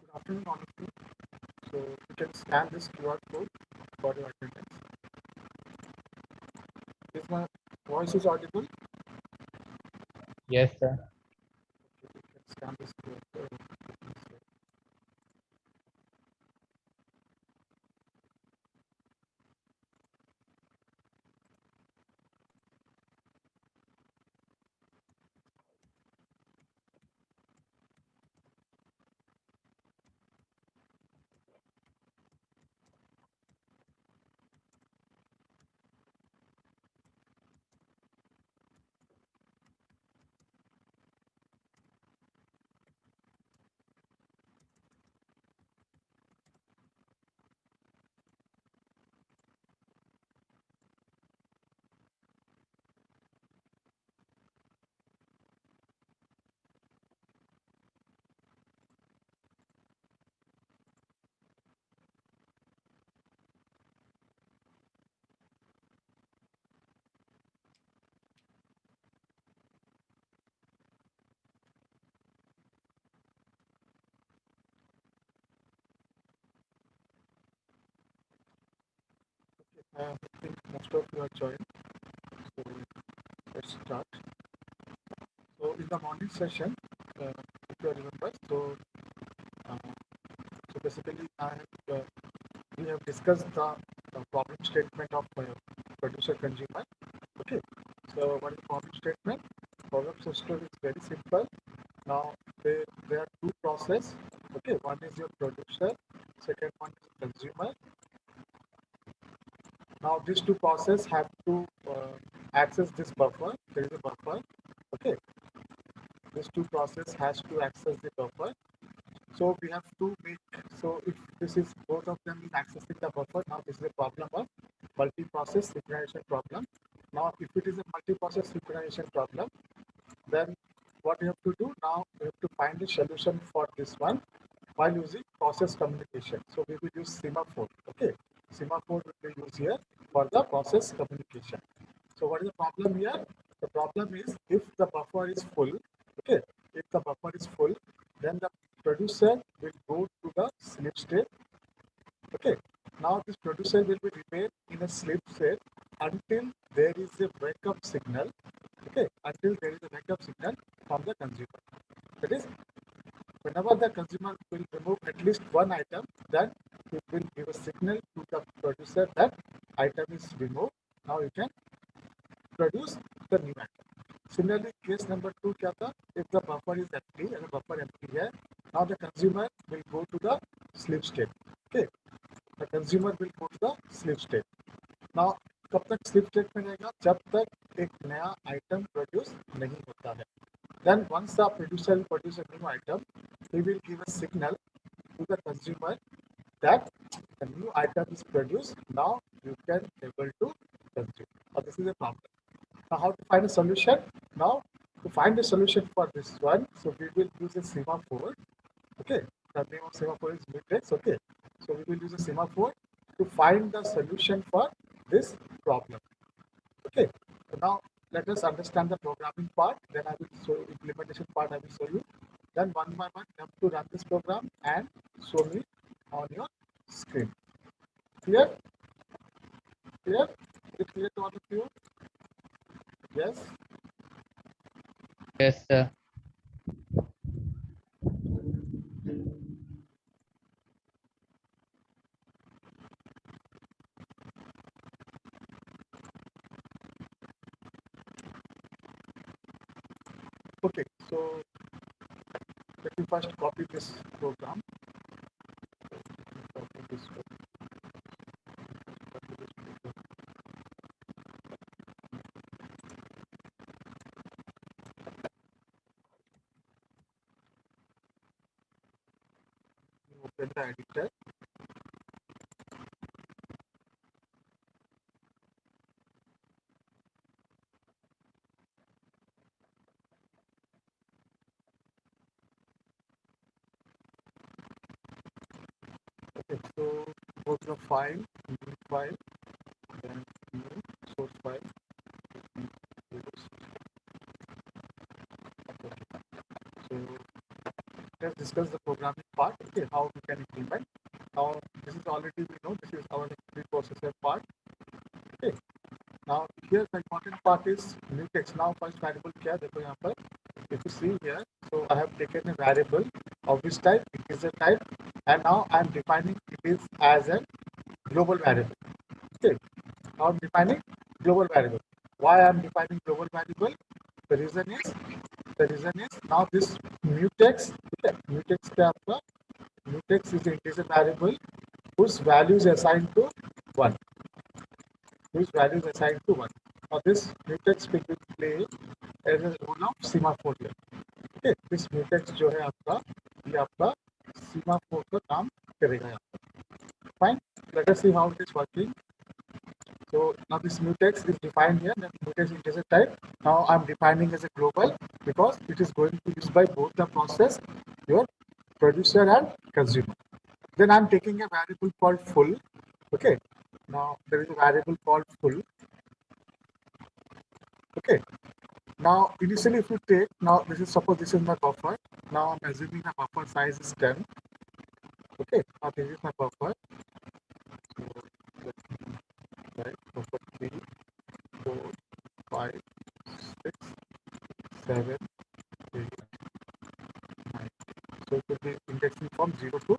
Good afternoon, all of you. So you can scan this QR code for your attendance. Is my voice is audible? Yes, sir. Okay, you can scan this QR code. I think most of you are joined. So let's start. So in the morning session, if you remember, uh, so basically we have discussed the problem statement of producer consumer. Okay. So what is problem statement? Problem statement is very simple. Now there are two process. Okay, one is your producer, second one is consumer. Now these two process have to access this buffer. There is a buffer. Okay, these two process has to access the buffer. So we have to make, so if this is both of them is accessing the buffer, now this is a problem of multi-process synchronization problem. Now if it is a multi-process synchronization problem, then what you have to do now, you have to find a solution for this one while using process communication. So we will use semaphore. Okay, semaphore will be used here for the process communication. So what is the problem here? The problem is if the buffer is full, okay, if the buffer is full, then the producer will go to the sleep state. Okay, now this producer will be remain in a sleep state until there is a wake up signal. Okay, until there is a wake up signal from the consumer. That is, whenever the consumer will remove at least one item, then it will give a signal to the producer that item is removed. Now you can produce the new item. Similarly, case number 2 क्या था? If the buffer is empty and the buffer empty है, now the consumer will go to the sleep state. Okay, the consumer will go to the sleep state. Now कब तक sleep state में रहेगा? जब तक एक नया item produce नहीं होता है. Then once the producer will produce a new item, he will give a signal to the consumer that a new item is produced. Now you can able to consume. Now this is a problem. Now how to find a solution? Now to find a solution for this one, so we will use a semaphore. Okay, the name of semaphore is matrix. Okay, so we will use a semaphore to find the solution for this problem. Okay, so now let us understand the programming part. Then I will show implementation part. I will show you. Then one by one, you have to run this program and show me on your screen. Clear? Clear? Is it clear to all of you? Yes. Yes, sir. Okay, so let me first copy this program. Copy this program. Copy this program. Open the editor. Okay, so go to the file, new file, then new source file. So let's discuss the programming part. Okay, how we can implement. Now this is already we know this is our preprocessor part. Okay. Now here the important part is mutex. Now first variable क्या देखो यहाँ पर. If you see here, so I have taken a variable of this type, integer type, and now I am defining it is as a global variable. Okay. Now I'm defining global variable. Why I am defining global variable? The reason is now this mutex. Okay, mutex क्या आपका? Mutex is the integer variable whose value is assigned to 1. Whose value is assigned to 1. Now this mutex will play as a role of semaphore here. Okay, this mutex जो है आपका ये आपका semaphore का काम करेगा यहाँ पर. Fine. Let us see how it is working. So now this mutex is defined here. That mutex integer type. Now I'm defining as a global because it is going to be used by both the process, your producer and consumer. Then I'm taking a variable called full. Okay. Now there is a variable called full. Okay. Now initially if you take, now this is suppose this is my buffer. Now I'm assuming the buffer size is 10. Okay. Now this is my buffer. So right, buffer 3, 4, 5, 6, 7, 8, 9. So it will be indexing from 0 to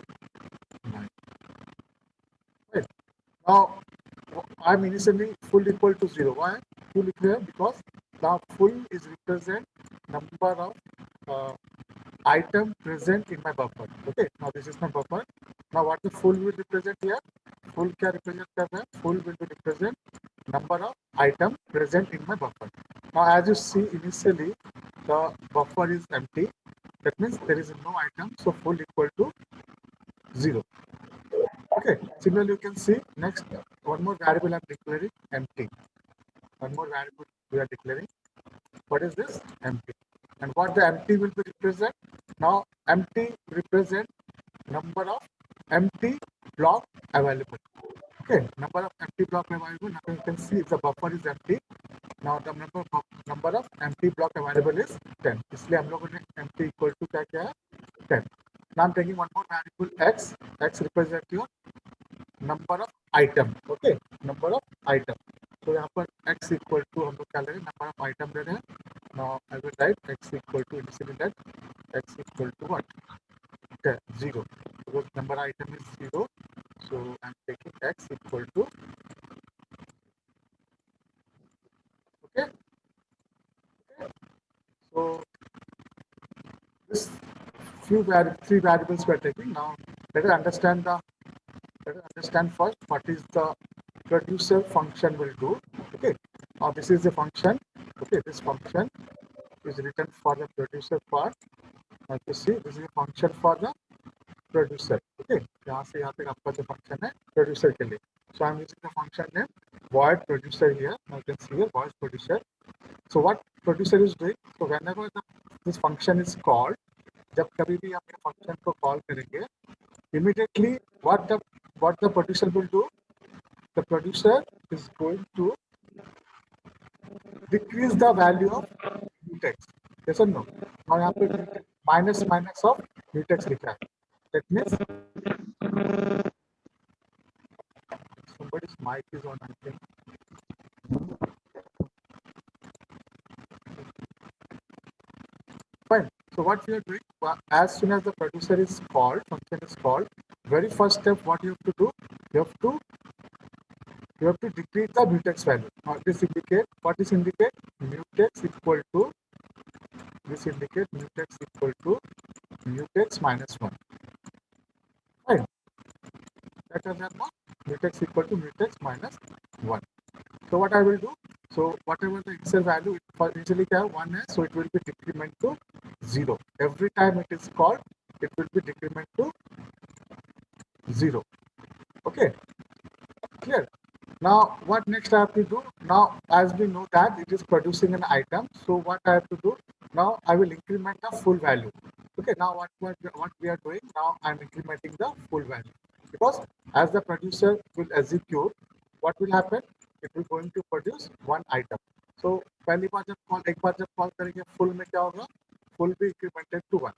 9. Right. Now I'm initially full equal to 0. Why? Full equal because now full is represent number of item present in my buffer. Okay. Now this is my buffer. Now what the full will represent here? Full क्या represent कर रहा है? Full will represent number of item present in my buffer. Now as you see initially the buffer is empty. That means there is no item. So full equal to 0. Okay. Similarly you can see next one more variable I'm declaring empty. One more variable we are declaring. What is this? Empty. And what the empty will be represent? Now empty represent number of empty block available. Okay, number of empty block available. Now you can see the buffer is empty. Now the number of empty block available is 10. इसलिए हम लोगों ने empty equal to क्या किया है? 10. Now I'm taking one more variable x. X represent your number of item. Okay, number of item. So यहाँ पर x equal to हम लोग क्या ले रहे हैं? Number of item ले रहे हैं. Now I will write x equal to initially that x equal to what? 0. Because number item is 0. So I'm taking x equal to, okay. So this three variables we are taking. Now let us understand first what is the producer function will do. Okay. Now this is the function. Okay, this function is written for the producer part. Now you see this is a function for the producer. Okay, यहाँ से यहाँ तक आपका जो function है producer के लिए. So I'm using the function name void producer here. Now you can see here void producer. So what producer is doing? So whenever this function is called, जब कभी भी आप function को call करेंगे, immediately what the producer will do? The producer is going to decrease the value of mutex. Yes or no? Now यहाँ पे minus of mutex लिखा है. That means somebody's mic is on, I think. Fine. So what we are doing, as soon as the producer is called, function is called, very first step, what you have to do, you have to decrease the mutex value. Now this indicate, what is indicate? Mutex equal to this indicates mutex equal to mutex minus 1. Fine. That is not mutex equal to mutex minus 1. So what I will do, so whatever the initial value, for initially 1 is, so it will be decrement to 0. Every time it is called, it will be decrement to 0. Okay, clear? Now, what next I have to do? Now, as we know that it is producing an item, so what I have to do? Now, I will increment the full value. Okay, now what we are doing? Now, I am incrementing the full value. Because as the producer will execute, what will happen? It will going to produce one item. So, पहली बार एक बार जब call करेंगे full में क्या होगा? Full be incremented to 1.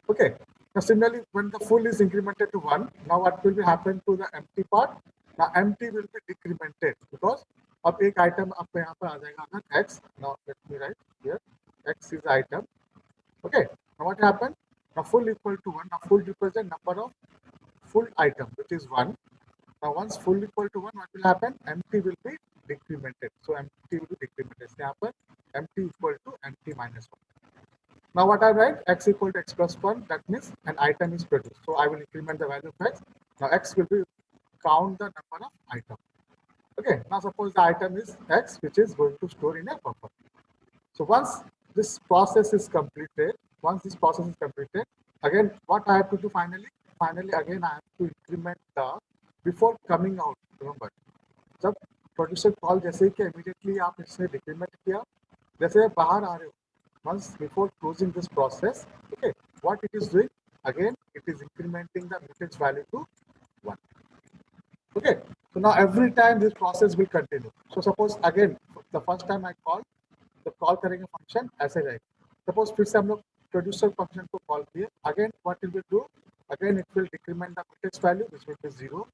Okay. Now, similarly, when the full is incremented to 1, now what will be happen to the empty part? Now, empty will be decremented because अब एक item आपको यहाँ पर आ जाएगा अगर x. Now, let me write here. X is item. Okay. Now, what happened? Now, full equal to 1. Now, full represent number of full item, which is 1. Now, once full equal to 1, what will happen? Empty will be decremented. So, empty will be decremented. So, यहाँ पर empty equal to empty minus 1. Now what I write? X equal to x plus 1. That means an item is produced. So I will increment the value of x. Now x will be count the number of item. Okay. Now suppose the item is x, which is going to store in a buffer. So once this process is completed, again what I have to do finally? Finally again I have to increment the before coming out. Remember, जब producer call जैसे कि immediately आप इसने decrement किया, जैसे बाहर आ रहे हो. Once before closing this process, okay, what it is doing? Again, it is incrementing the mutex value to 1. Okay, so now every time this process will continue. So suppose again, the first time I call, the call करेंगे function ऐसे जाएगा. Suppose फिर से हम लोग producer function को call किए. Again, what it will do? Again, it will decrement the mutex value, which will be 0.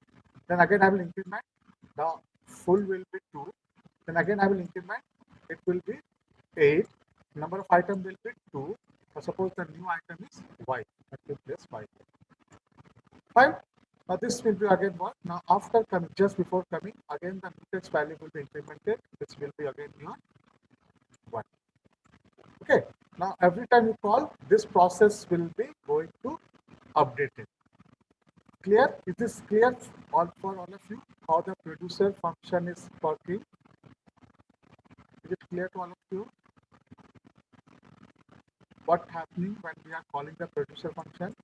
Then again, I will increment. The full will be 2. Then again, I will increment. It will be 8. Number of item will be 2. So suppose the new item is y. That will place y. Fine. Now this will be again what? Now after coming, just before coming, again the mutex value will be incremented. This will be again your 1. Okay. Now every time you call, this process will be going to update it. Clear? Is this clear all for all of you? How the producer function is working? Is it clear to all of you? What's happening when we are calling the producer function?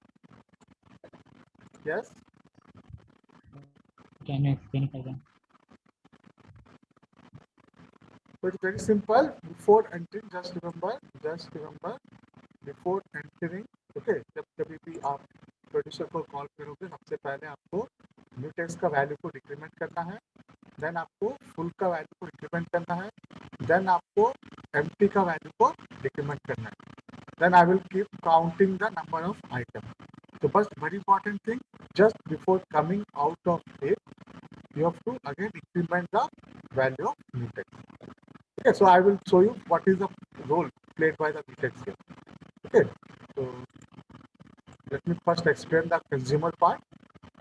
Yes? Can you explain it again? So it's very simple. Before entering, just remember, before entering, okay, जब कभी भी आप producer को call करोगे, सबसे पहले आपको mutex का value को decrement करना है, then आपको full का value को increment करना है, then आपको empty का value को decrement करना है. Then I will keep counting the number of items. So first, very important thing, just before coming out of it, you have to again increment the value of mutex. Okay, so I will show you what is the role played by the mutex here. Okay, so let me first explain the consumer part,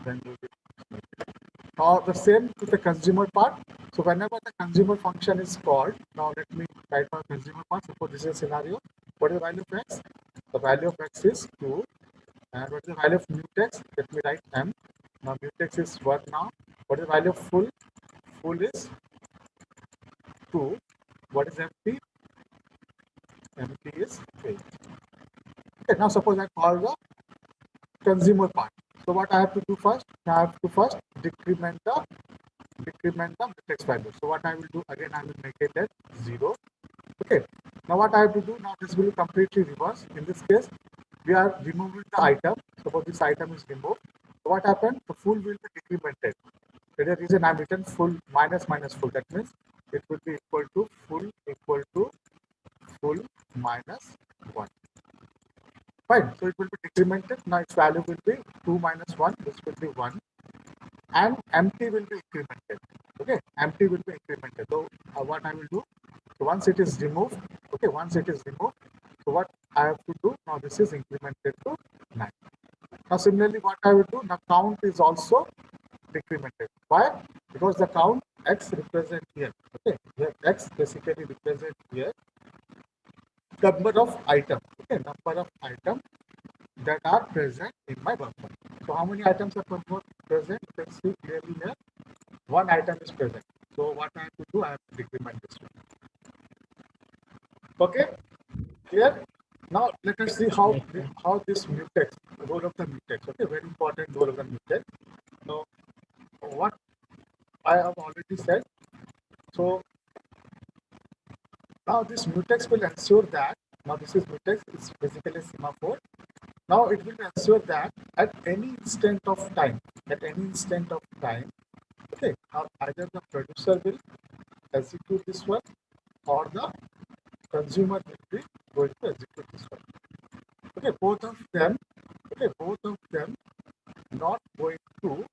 then we will. The same with the consumer part. So whenever the consumer function is called, now let me write my consumer part. Suppose this is a scenario. What is the value of x? The value of x is 2. And what is the value of mutex? Let me write m. Now mutex is 1 now. What is the value of full? Full is 2. What is empty? Empty is 8. Okay, now suppose I call the consumer part. So what I have to do first? I have to first decrement the mutex value. So what I will do again, I will make it at 0. Okay. Now what I have to do? Now this will be completely reverse. In this case, we are removing the item. Suppose this item is removed. So what happened? The full will be decremented. For the reason I have written full minus full. That means it will be equal to full minus 1. Fine. So it will be decremented. Now its value will be 2 minus 1. This will be 1. And empty will be incremented. Okay. Empty will be incremented. So what I will do? So once it is removed. Okay. Once it is removed. So what I have to do? Now this is incremented to 9. Now similarly what I will do? Now count is also decremented. Why? Because the count x represent here. Okay. Here x basically represent here. number of items. Okay, number of items that are present in my buffer. So how many items are present? You can see clearly here. One item is present. So what I have to do, I have to decrement this one. Okay, clear? Now let us see how this mutex, role of the mutex. Okay, very important role of the mutex. So what I have already said. So now this mutex will ensure that, now this is mutex, it's basically a semaphore. Now it will ensure that at any instant of time, okay, now either the producer will execute this one or the consumer will be going to execute this one. Okay, both of them not going to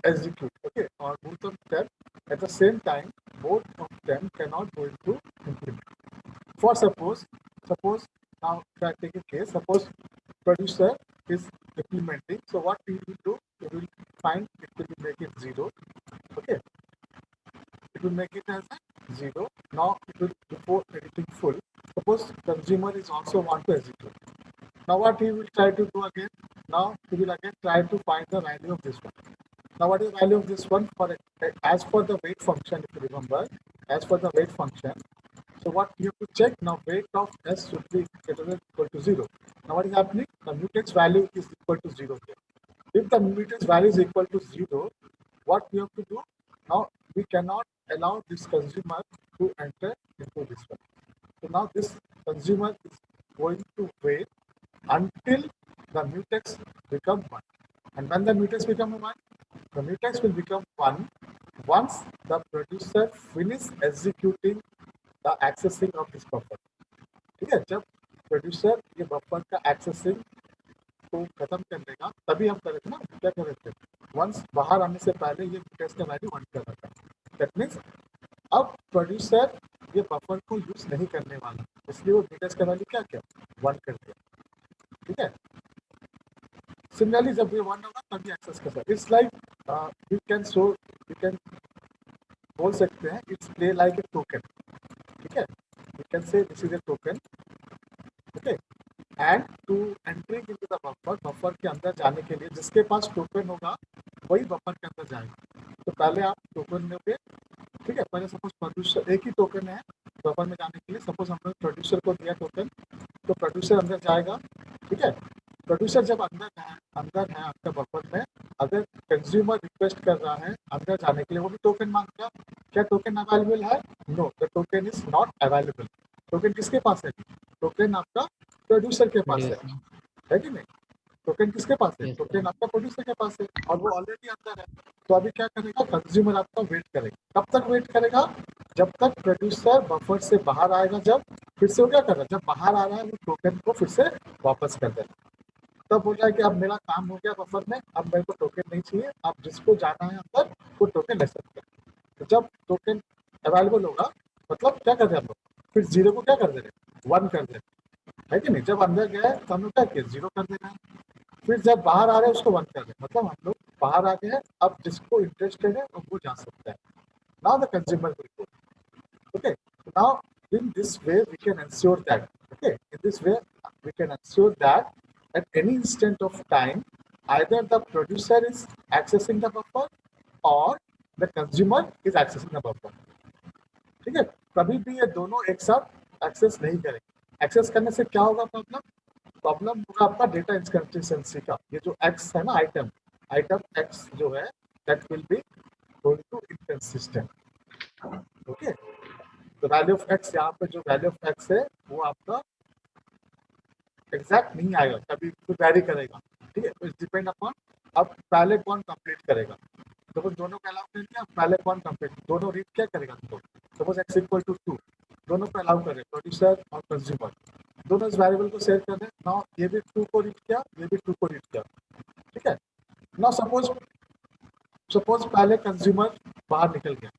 execute. Okay, or both of them at the same time, both of them cannot go into implement. For suppose now if I take a case, suppose producer is implementing. So what we will do, we will find it will make it 0. Okay, it will make it as a 0. Now it will, before editing full, suppose consumer is also want to execute. Now what he will try to do again? Now he will again try to find the value of this one. Now what is the value of this one? For as for the weight function, if you remember, as for the weight function, so what you have to check now, weight of S should be equal to 0. Now what is happening? The mutex value is equal to 0 here. If the mutex value is equal to 0, what we have to do? Now we cannot allow this consumer to enter into this one. So now this consumer is going to wait until the mutex become 1. And when the mutex become 1, the mutex will become 1 once the producer finishes executing the accessing of this buffer. ठीक है, जब producer ये buffer का accessing को खत्म कर देगा तभी हम करेंगे ना, क्या करेंगे, वंस बाहर आने से पहले ये टेस्ट का वैल्यू 1 कर रखा है. दैट मीन्स अब प्रोड्यूसर ये बफर को यूज नहीं करने वाला, इसलिए वो टेस्ट का वैल्यू क्या किया, 1 कर दिया. ठीक है, सिमिलरली जब ये 1 होगा तभी एक्सेस कर सकते. इट्स लाइक यू कैन बोल सकते हैं it's play like A token. ठीक है, you can say this is a token. Okay, and to entering into the buffer के अंदर जाने के लिए जिसके पास टोकन होगा वही बफर के अंदर जाएगा. तो पहले आप टोकन में पे, ठीक है, पहले सपोज प्रोड्यूसर एक ही टोकन है बफर में जाने के लिए. सपोज हमने प्रोड्यूसर को दिया टोकन, तो प्रोड्यूसर अंदर जाएगा. ठीक है, प्रोड्यूसर जब अंदर है आपका बफर में, अगर कंज्यूमर रिक्वेस्ट कर रहा है अंदर जाने के लिए, वो भी टोकन मांगेगा. क्या टोकन अवेलेबल है? No, the token is not available. Token किसके पास है? टोकन आपका प्रोड्यूसर के पास है कि नहीं? टोकन किसके पास है? टोकन आपका प्रोड्यूसर के पास है और वो ऑलरेडी अंदर है. तो अभी क्या करेगा, कंज्यूमर आपका वेट करेगा. कब तक वेट करेगा? जब तक प्रोड्यूसर बफर से बाहर आएगा. जब फिर से वो क्या कर रहा है, जब बाहर आ रहा है वो टोकन को फिर से वापस कर देगा. तब बोल रहा है कि अब मेरा काम हो गया बफर में, अब मेरे को टोकन नहीं चाहिए, अब जिसको जाना है अंदर वो टोकन ले सकते हैं. तो जब टोकन अवेलेबल होगा मतलब क्या कर रहे हैं हम लोग, फिर 0 को क्या कर दे रहे हैं, 1 कर दे रहे हैं, है कि नहीं? जब अंदर गए तो हम लोग क्या किया, 0 कर देना है. फिर जब बाहर आ रहे हैं उसको 1 कर रहे हैं, मतलब हम लोग बाहर आ गए हैं. अब जिसको इंटरेस्टेड है वो जा सकता है. Now the consumer will go. Okay, now in this way we can ensure that, okay, in this way we can ensure that at any instant of time either the producer is accessing the buffer or the consumer is accessing the buffer. ठीक है, कभी भी ये दोनों एक साथ access नहीं करेंगे. एक्सेस करने से क्या होगा, प्रॉब्लम होगा आपका डेटा इनकंसिस्टेंसी का. ये जो एक्स है ना, आइटम एक्स जो है, that will be going to inconsistent. Okay, तो वैल्यू ऑफ एक्स, यहाँ पे जो वैल्यू ऑफ एक्स है वो आपका एग्जैक्ट नहीं आएगा, कभी कुछ वैरी करेगा. ठीक है, इट्स डिपेंड अपॉन अब पहले कौन कंप्लीट करेगा. सपोज दोनों को अलाउ कर दिया, पहले कौन कंप्लीट, दोनों रीड क्या करेगा. तो सपोज एक्स इक्वल टू 2, दोनों को अलाउ करें, प्रोड्यूसर और कंज्यूमर दोनों इस वेरिएबल को शेयर कर दें. नाउ ये भी 2 को रीड किया, ये भी 2 को रीड किया. ठीक है, नाउ सपोज पहले कंज्यूमर बाहर निकल गया,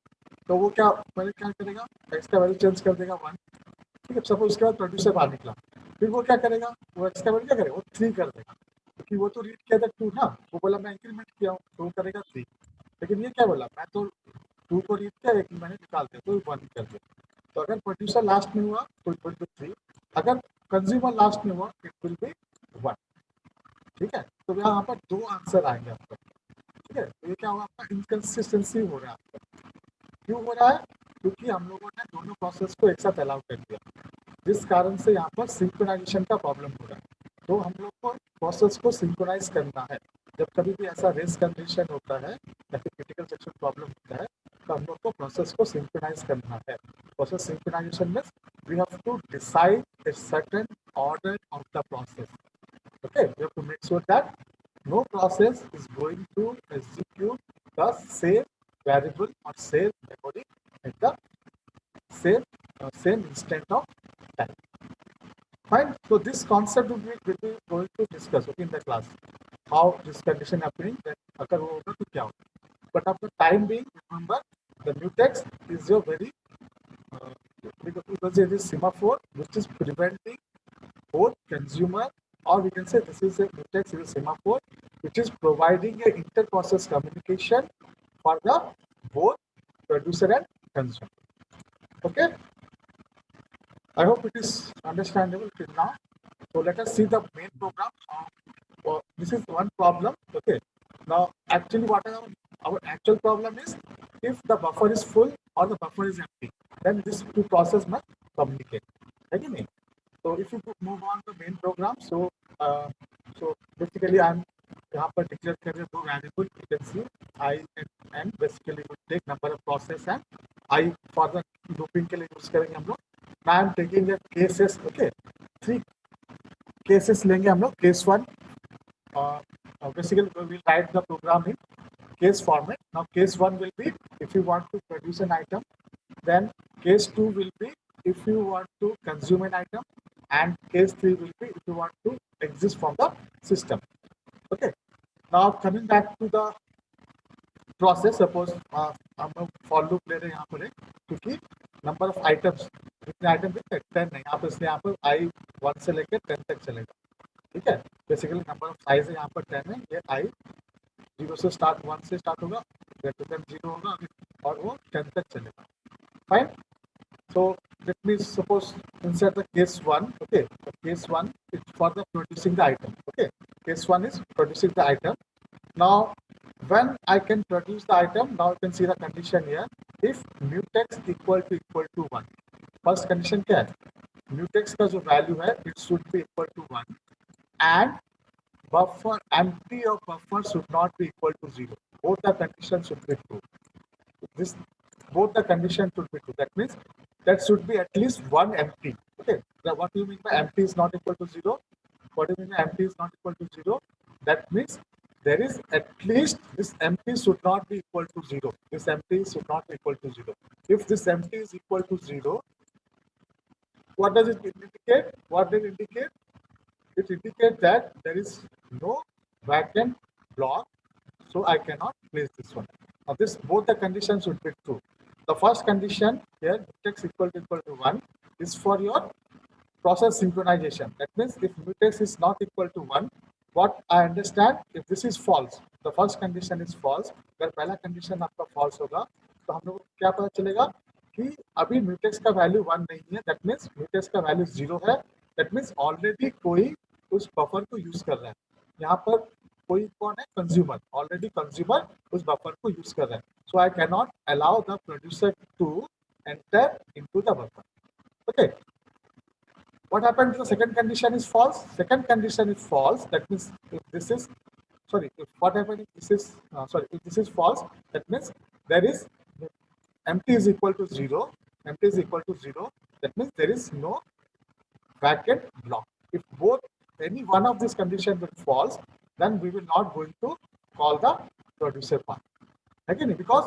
तो वो क्या पहले क्या करेगा, एक्स का वैल्यू चेंज कर देगा 1. ठीक है, सपोज उसके बाद प्रोड्यूसर बाहर निकला, फिर वो क्या करेगा, वो एक्स का वैल्यू क्या करेगा, वो 3 कर देगा, क्योंकि वो तो रीड किया था 2 ना, वो बोला मैं इंक्रीमेंट किया हूँ तो वो करेगा 3. लेकिन ये क्या बोला, मैं तो 2 को रीड किया, एक मैंने निकाल दिया तो 1 कर दिया. तो अगर प्रोड्यूसर लास्ट में हुआ तो 3, अगर कंज्यूमर लास्ट में हुआ इट विल बी 1। ठीक है, तो यहाँ पर 2 आंसर आएंगे आपका। ठीक है, तो ये क्या हुआ आपका, इनकंसिस्टेंसी हो रहा है आपका। क्यों हो रहा है? क्योंकि हम लोगों ने दोनों प्रोसेस को एक साथ अलाउ कर दिया, जिस कारण से यहाँ पर सिंक्रोनाइजेशन का प्रॉब्लम हो रहा है। तो हम लोग को प्रोसेस को सिंक्रोनाइज करना है। जब कभी भी ऐसा रेस कंडीशन होता है या फिर क्रिटिकल सेक्शन प्रॉब्लम होता है, तो हम लोग को प्रोसेस को सिंक्रोनाइज करना है। प्रोसेस सिंक्रोनाइजेशन में we have to decide a certain order of the process. Okay, we have to make sure that no process is going to execute the same variable or same memory at the same instant of time. Fine. So this concept will be going to discuss, okay, in the class. How this condition happening, that अगर वो होगा तो क्या होगा. But after time being, remember the mutex is your very because it is semaphore which is preventing both consumer, or we can say this is a mutex is a semaphore which is providing a inter-process communication for the both producer and consumer. Okay. I hope it is understandable till now. So let us see the main program. This is one problem. Okay. Now, actually, what our actual problem is, if the buffer is full or the buffer is empty, then these two processes must communicate. Okay? So if you move on to main program, so basically I'm यहाँ पर declare कर रहे दो variable. You can see I and n basically will take number of process and I for the looping के लिए use करेंगे हम लोग. Now I'm taking the cases. Okay, 3 cases लेंगे हम लोग. Case 1, basically we will write the program in case format. Now case 1 will be if you want to produce an item, then case 2 will be if you want to consume an item, and case 3 will be if you want to exist from the system. Okay, now coming back to the process, suppose हम लोग for loop ले रहे हैं यहाँ पर, क्योंकि number of items, कितने item देते हैं 10 है यहाँ पर, इसलिए यहाँ पर I 1 से लेकर 10 तक चलेगा. ठीक है, बेसिकली नंबर ऑफ साइज है यहाँ पर 10 है, ये I 0 से स्टार्ट 1 से स्टार्ट होगा, ग्रेटर देन 0 होगा और वो 10 तक चलेगा. Fine. So let me suppose insert the case 1. Okay, so case 1 is for the producing the item. Okay, case 1 is producing the item. Now when I can produce the item, now you can see the condition here. If mutex equal to 1, first condition क्या है, mutex का जो value है it should be equal to 1 and buffer empty of buffer should not be equal to 0. Both the conditions should be true. This both the conditions should be true. That means that should be at least one empty. Okay. Now what do you mean by empty is not equal to 0? What do you mean by empty is not equal to 0? That means there is at least this empty should not be equal to 0. This empty should not be equal to 0. If this empty is equal to 0, what does it indicate? What does it indicate? It indicates that there is no vacant block, so I cannot place this one. Now this both the conditions should be true. The first condition here, mutex equal to 1, is for your process synchronization. That means if mutex is not equal to 1, what I understand, if this is false, the first condition is false, अगर पहला condition आपका false होगा, तो हम लोग को क्या पता चलेगा कि अभी mutex का value 1 नहीं है. That means mutex का value 0 है. That means already कोई उस बफर को यूज कर रहा है. यहाँ पर कोई कौन है, कंज्यूमर. ऑलरेडी कंज्यूमर उस बफर को यूज कर रहा है. So I can not allow the producer to enter into the buffer. Okay, what happened to the second condition is false. Second condition is false. That means if this is if what happened if this is if this is false, that means there is empty is equal to 0. Empty is equal to 0. That means there is no vacant block. If both any one of these conditions will false, then we will not going to call the producer part. Again, because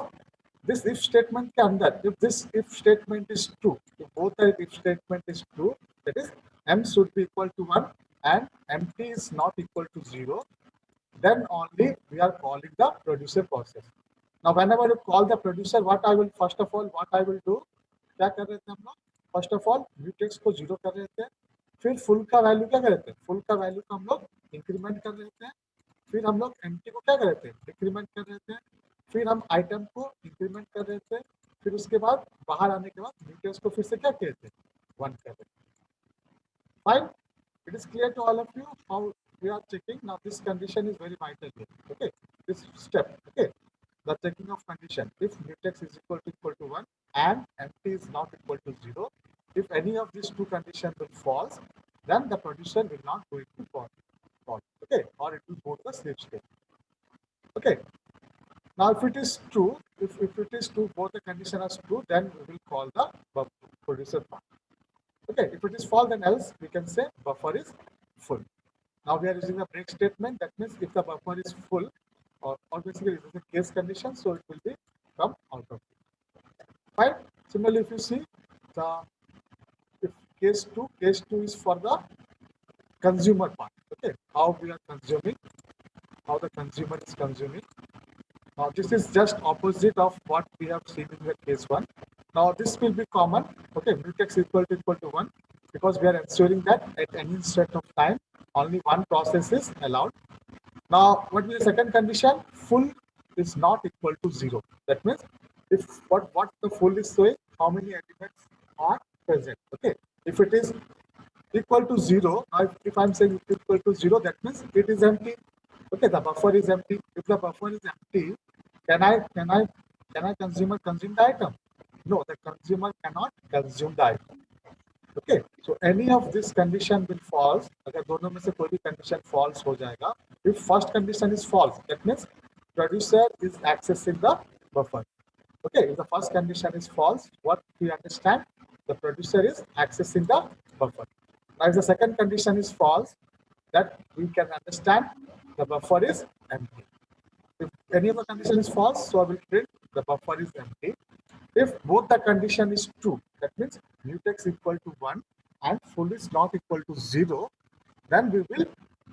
this if statement के अंदर, if this if statement is true, if both the if statement is true, that is m should be equal to 1 and empty is not equal to 0, then only we are calling the producer process. Now whenever you call the producer, what I will first of all what I will do, क्या कर रहे थे हम लोग, first of all mutex को 0 कर रहे थे, फिर फुल का वैल्यू क्या कर रहे थे, फुल का वैल्यू को हम लोग इंक्रीमेंट कर रहे थे, फिर हम लोग एम्प्टी को क्या कर रहे थे, डिक्रीमेंट कर रहे थे, फिर हम आइटम को इंक्रीमेंट कर रहे थे, फिर उसके बाद बाहर आने के बाद म्यूटेक्स को फिर से क्या कहते थे, 1 कर रहे थे. Fine. It is clear to all of you how we are checking. Now this condition is very vital here. Okay. This step. Okay. The checking of condition. If mutex is equal to 1 and empty is not equal to 0, if any of these two conditions will false, then the producer will not going to fall. Okay. Or it will go to the sleep state. Okay. Now if it is true, if it is true, both the condition is true, then we will call the producer part. Okay, if it is false, then else we can say buffer is full. Now we are using the break statement. That means if the buffer is full, or basically it is a case condition, so it will be come out of it. Fine. Similarly, if you see the if case two is for the consumer part. Okay, how we are consuming, how the consumer is consuming. Now this is just opposite of what we have seen in the case one. Now this will be common. Okay, mutex equal to 1 because we are ensuring that at any instant of time only one process is allowed. Now what will the second condition? Full is not equal to 0. That means if what the full is showing, how many elements are present. Okay, if it is equal to 0, now if I'm saying equal to 0, that means it is empty. Okay, the buffer is empty. If the buffer is empty, can I can I can I consumer consume the item? No, the consumer cannot consume the item. Okay, so any of this condition will false. अगर दोनों में से कोई भी condition false हो जाएगा. If first condition is false, that means producer is accessing the buffer. Okay, if the first condition is false, what we understand, the producer is accessing the buffer. Now, if the second condition is false, that we can understand the buffer is empty. If any of the condition is false, so I will print the buffer is empty. If both the condition is true, that means mutex equal to 1 and full is not equal to 0, then we will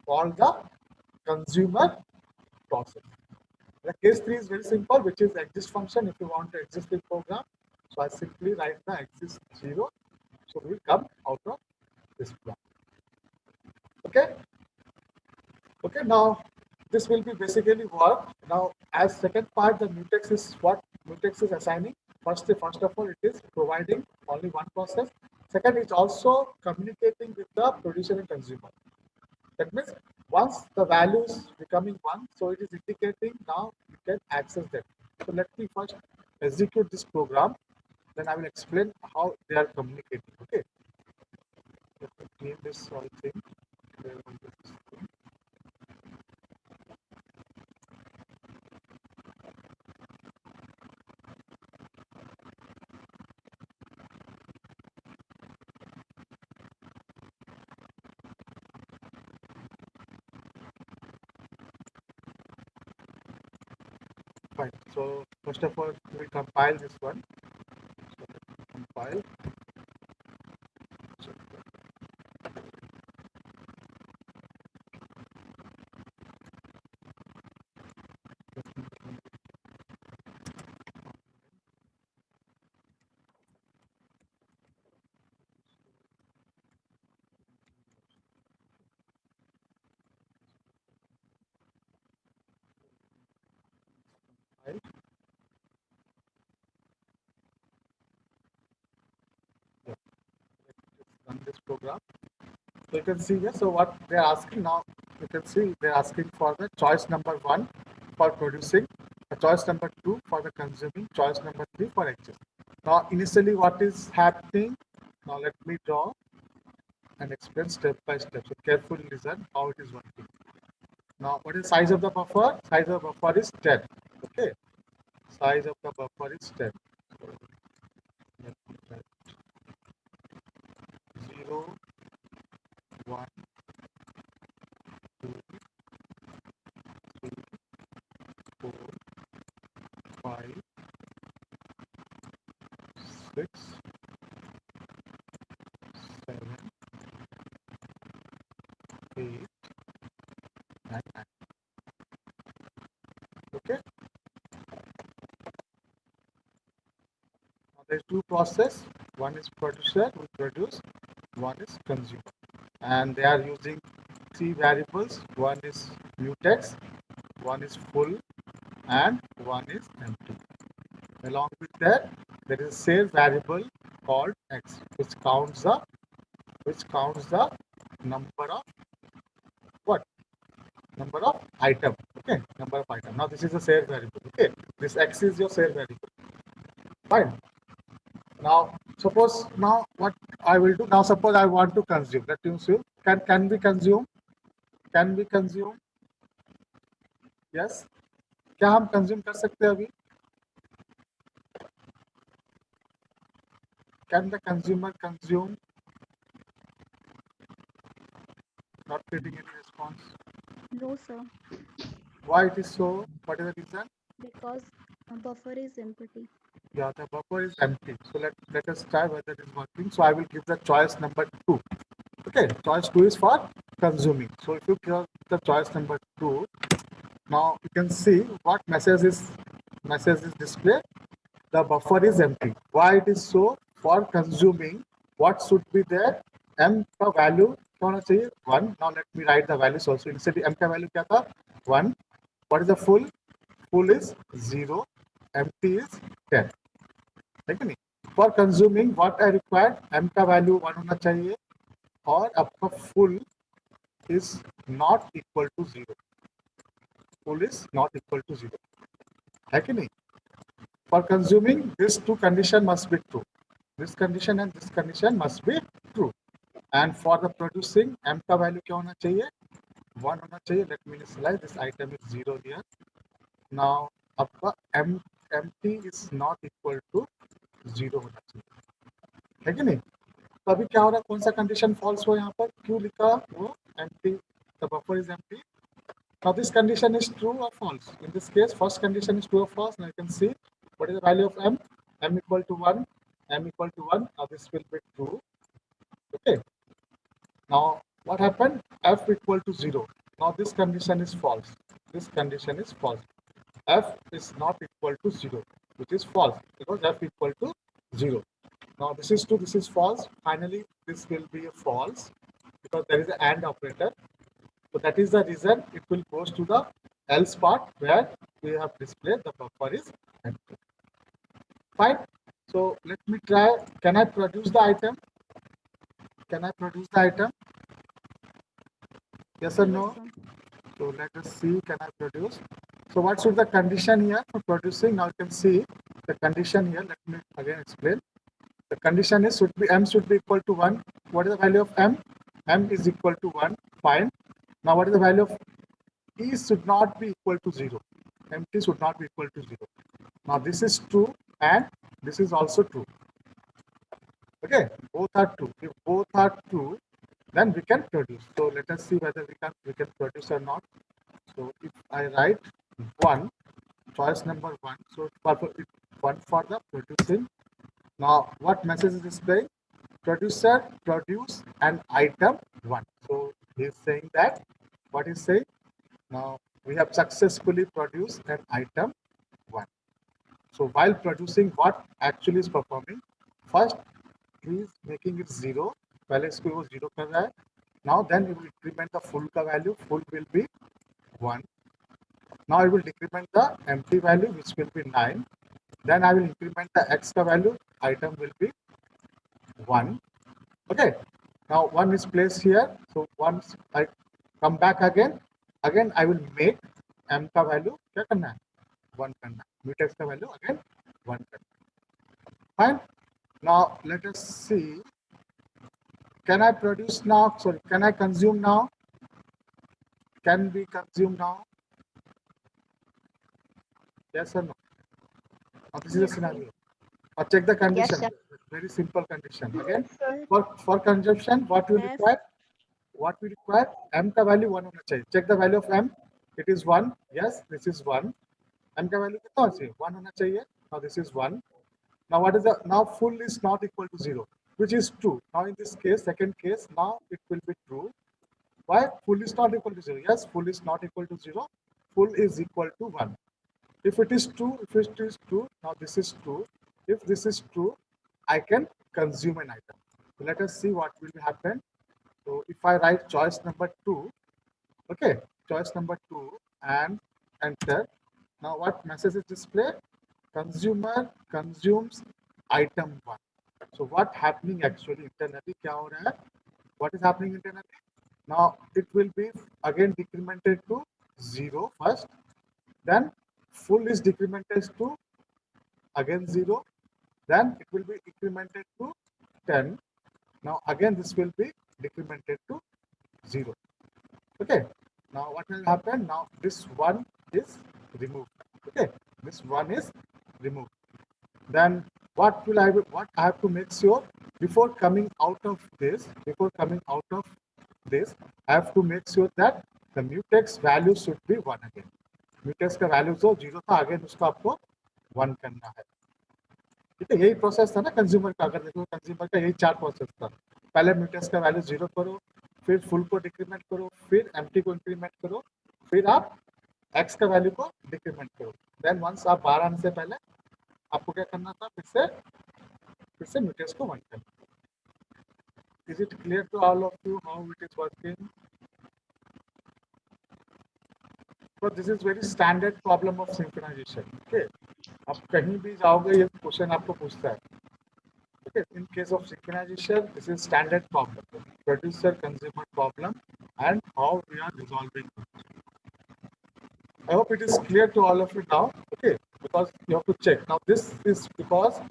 call the consumer process. The case 3 is very simple, which is exist function. If you want to exist the program, so I simply write the exist 0. So we will come out of this block. Okay. Okay. Now this will be basically work. Now as second part, the mutex is what mutex is assigning. First of all, it is providing only one process. Second, it's also communicating with the producer and consumer. That means once the value is becoming 1, so it is indicating now you can access them. So let me first execute this program, then I will explain how they are communicating. Okay. Let me clean this whole thing. Fine. So first of all, we will compile this one. So compile. Right. Yeah. Let's run this program. So you can see here. So what they are asking now, you can see they are asking for the choice number 1 for producing, choice number 2 for the consuming, choice number 3 for exist. Now initially what is happening? Now let me draw and explain step by step. So carefully listen how it is working. Now what is size of the buffer? Size of the buffer is 10. Okay. Size of the buffer is 10. So, let me write 0, 1, 2, 3, 4, 5, 6, 7, 8, 9, 9. Okay. Now there's two process. One is producer who produce, one is consumer. And they are using three variables. One is mutex, one is full, and one is empty. Along with that, there is a save variable called x, which counts the which counts the number of what? Number of item. Okay, number of item. Now this is a shared variable. Okay, this x is your shared variable. Fine. Now suppose now what I will do now. Suppose I want to consume. Let me see. Can we consume? Can we consume? Yes. क्या हम consume कर सकते हैं अभी? Can the consumer consume? Not getting any response. No, sir, Why it is so? What is the reason? because a buffer is empty. Yeah, the buffer is empty. So let us try whether it is working. So I will give the choice number 2. Okay, choice 2 is for consuming. So if you give the choice number 2, now you can see what message is displayed. The buffer is empty. Why it is so? For consuming, what should be there? M का value क्या होना चाहिए? 1. Now let me write the values also. Instead M का value क्या था? 1. What is the full? Full is 0. Empty is 10. है कि नहीं? For consuming, what I required? M का value 1 होना चाहिए और आपका full is not equal to 0. Full is not equal to 0. है कि नहीं? For consuming, these two condition must be true. This condition and this condition must be true. And for the producing, M का value क्या होना चाहिए? 1 होना चाहिए. Let me initialize this item is 0 here. Now आपका empty is not equal to 0 होना चाहिए. है कि नहीं? तो अभी क्या हो रहा है? कौन सा कंडीशन फॉल्स हो यहाँ पर? क्यों लिखा वो empty? The buffer is empty. Now this condition is true or false. In this case, first condition is true or false. Now you can see what is the value of m. M equal to 1. M equal to 1. Now this will be true. Okay. Now what happened? F equal to 0. Now this condition is false. This condition is false. F is not equal to 0, which is false because F equal to 0. Now this is true. This is false. Finally, this will be a false because there is an AND operator. So that is the reason it will goes to the else part where we have displayed the buffer is empty. Fine. So let me try. Can I produce the item? Can I produce the item? Yes or no? Yes, sir. So let us see. Can I produce? So what should the condition here for producing? Now you can see the condition here. Let me again explain. The condition is m should be equal to 1. What is the value of m? M is equal to 1. Fine. Now what is the value of E should not be equal to 0. Empty should not be equal to 0. Now this is true and this is also true. Okay, both are true. If both are true, then we can produce. So let us see whether we can produce or not. So if I write 1, choice number 1, so it's 1 for the producing. Now what message is displaying? Producer produce an item 1. So he is saying that what is saying? Now we have successfully produced an item 1. So while producing, what actually is performing? First, he is making it 0. पहले इसको वो 0 कर रहा है. Now then we will increment the full का value. Full will be 1. Now I will decrement the empty value, which will be 9. Then I will increment the x का value. Item will be 1. Okay. Now 1 is placed here. So once I come back again I will make m का value क्या करना है? 1 करना है. Mutex का value again 1 करना है. Fine. Now let us see. Can I produce now? Sorry, can I consume now? Can we consume now? Yes or no? Now this is a Yes, sir. scenario. Now check the Yes, condition. sir. Very simple condition. Again, Sir, for consumption, what we F, require? What we require? M का value 1 होना चाहिए. Check the value of m. It is 1. Yes, this is 1. M का value कितना होना चाहिए? 1 होना चाहिए. Now this is 1. Now what is the now full is not equal to 0, which is true. Now in this case, second case, now it will be true. Why? Full is not equal to 0. Yes, full is not equal to 0. Full is equal to 1. If it is true, now this is true. If this is true, I can consume an item. So let us see what will happen. So if I write choice number 2, okay, choice number 2 and enter. Now what message is displayed? Consumer consumes item 1. So what happening actually internally क्या हो रहा है? what is happening internally? Now it will be again decremented to 0 first, then full is decremented to again 0, then it will be incremented to 10. Now again this will be decremented to 0. Okay, now what will happen? Now this one is removed. Okay, this one is removed. Then what I have to make sure before coming out of this, I have to make sure that the mutex value should be 1 again. Mutex का value जो 0 था again उसको आपको 1 करना है. ठीक है, यही प्रोसेस था ना कंज्यूमर का. अगर देखो कंज्यूमर का यही 4 प्रोसेस था. पहले म्यूटेक्स का वैल्यू 0 करो, फिर फुल को डिक्रीमेंट करो, फिर एम्प्टी को इंक्रीमेंट करो, फिर आप एक्स का वैल्यू को डिक्रीमेंट करो. देन वंस आप बाहर आने से पहले आपको क्या करना था? फिर से म्यूटेक्स को 1 करना. Is it clear to all of you how it is working? So this is very standard problem of synchronization. Okay, आप कहीं भी जाओगे ये क्वेश्चन आपको पूछता है. Okay, in case of synchronization, this is standard problem, producer-consumer problem, and how we are resolving it. I hope it is clear to all of you now. Okay, because you have to check. Now this is because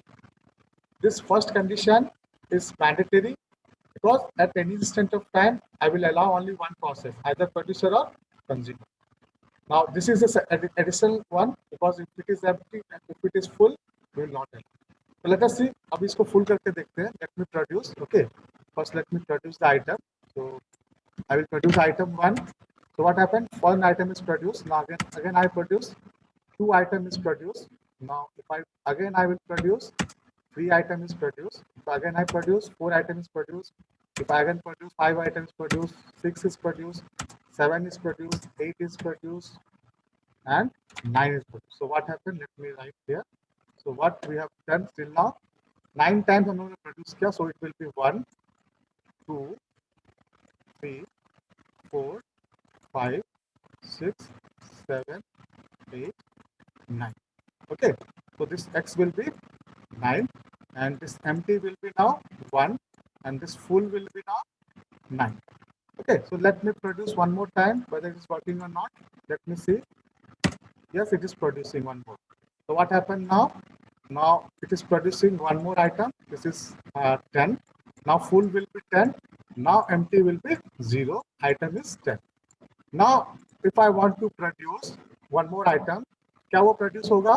this first condition is mandatory, because at any instant of time, I will allow only one process, either producer or consumer. Now this is the additional one, because if it is empty and if it is full, we will not allow. So let us see. अब इसको full करके देखते हैं. Let me produce. Okay. First, let me produce the item. So I will produce item 1. So what happened? One item is produced. Now again I produce 2 item is produced. Now if I will produce 3 item is produced. So again I produce 4 items produced. If I again produce 5 items produced, 6 is produced, 7 is produced, 8 is produced, and 9 is produced. So what happened? Let me write here. So what we have done till now, 9 times हम लोगों ने produce किया. So it will be 1, 2, 3, 4, 5, 6, 7, 8, 9. Okay. So this x will be 9, and this empty will be now 1, and this full will be now 9. Okay. So let me produce one more time whether it is working or not. Let me see. Yes, it is producing one more. So what happened now? Now it is producing one more item. This is 10. Now full will be 10. Now empty will be 0. Item is 10. Now if I want to produce one more item, क्या वो produce होगा?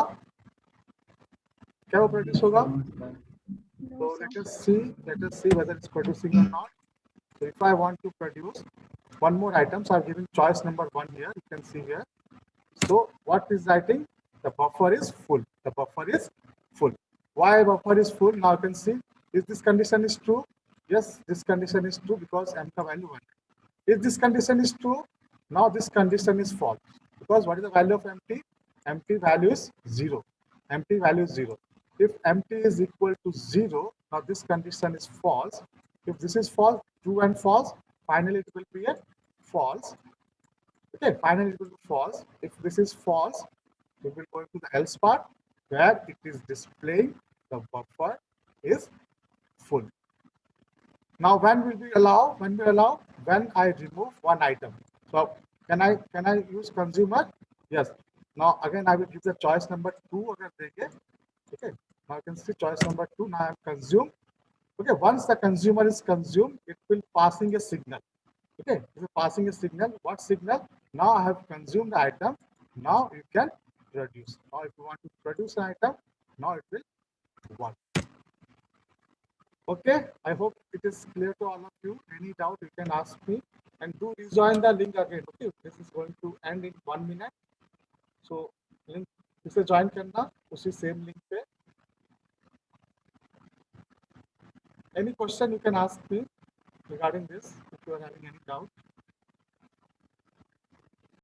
क्या वो produce होगा? No, So sir. let us see whether it's producing or not. So if I want to produce one more item, so I'm giving choice number 1 here. You can see here. So what is writing? The buffer is full. The buffer is full. Why buffer is full? Now you can see, is this condition is true? Yes, this condition is true because m ka value 1. If this condition is true, now this condition is false. Because what is the value of empty? Empty value is 0. Empty value is 0. If empty is equal to 0, now this condition is false. If this is false, true and false, finally it will be a false. Okay, finally it will be false. If this is false, we will go to the else part where it is displaying the buffer is full. Now when will we allow? When I remove one item. So can I use consumer? Yes. Now again I will give the choice number 2 अगर देंगे. Okay. Now you can see choice number 2. Now I have consumed. Okay. Once the consumer is consumed, it will passing a signal. Okay. It is passing a signal. What signal? Now I have consumed the item. Now you can produce. Now if you want to produce an item, now it will work. Okay, I hope it is clear to all of you. Any doubt you can ask me, and do rejoin the link again. Okay, this is going to end in 1 minute. So link इसे join करना उसी same link पे. Any question you can ask me regarding this if you are having any doubt.